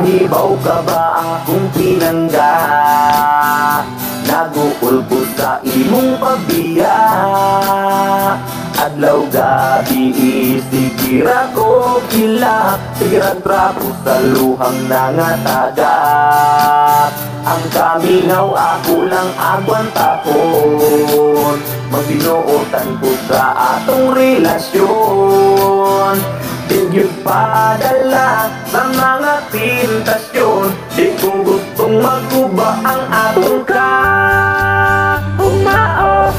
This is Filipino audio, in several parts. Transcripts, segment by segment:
Mahibaw ka ba akong pinangga? Naguulbod sa imong pabiya. Adlaw gabi isikira ko kila, tigran trapo sa luhang nangatagap. Ang kamingaw ako lang agwantahon, magbinuotan ko sa atong relasyon. Di yun padala sa mga pintasyon, di ko gustong maguba ang atong umaon.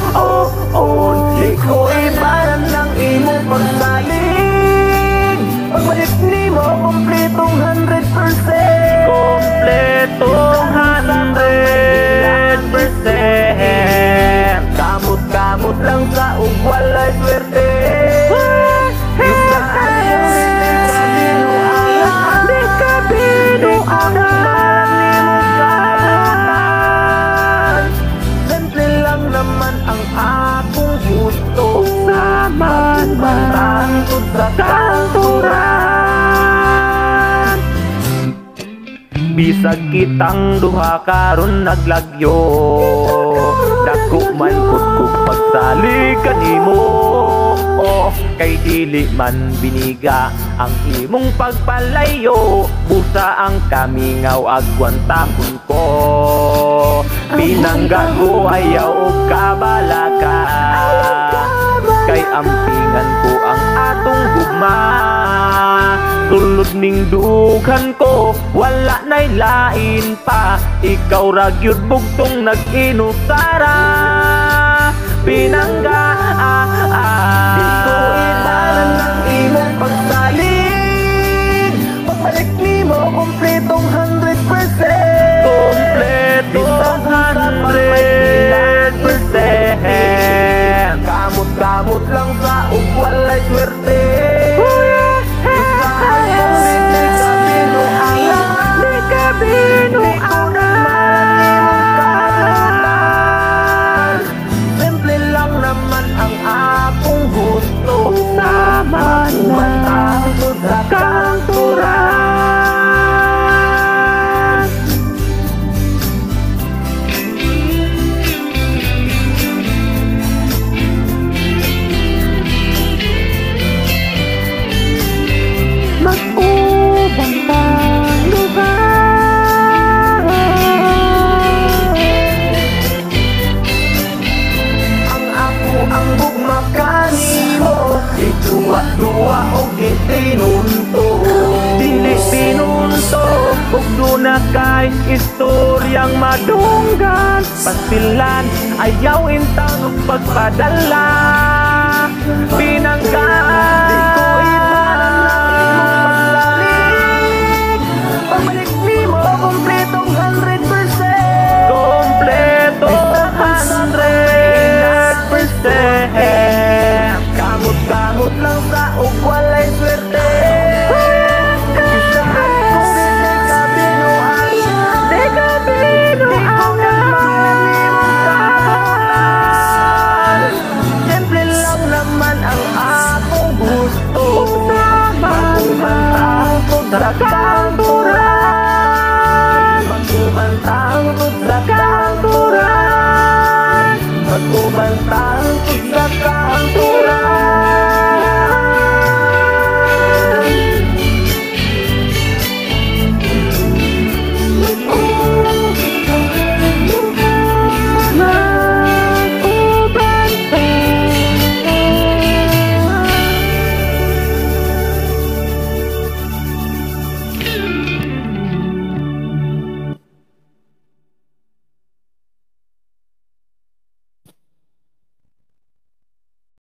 Di ko ibaran ng imong pagsalig. Pagbalik ni mo, kompletong 100%. Kompletong 100%. Kamot-kamot lang sa ugwalay swerte. Sa kanturan, bisag kitang duha karon naglagyo, dako man pud pagsalig kanimo. Kay dili man biniga ang imong pagpalayo, busa ang kamingaw agwantahon ko. Pinangga ko ayaw og kabalaka, kay ampingan ko ang atong gugma. Sulod ning dughan ko, wala na'y lain pa, ikaw ra gyud bugtong nag-inusara. Pinangga di ko ibaran ng imong pagsalig. Pagbalik ni mo, kompletong 100%. Kompletong 100%. Kamot lang sa ugwalay swerte. Di ka binuangan. Simple lang naman ang akong gusto, sama na sa kanturan. Mag-ubang pang lugar, ang ako ang gugma kanimo. Ituwa-tuwa o gitinunto, dili pinunto ug duna kay istoryang madunggan. Pasilan ayaw intang pagpadala. Pinangga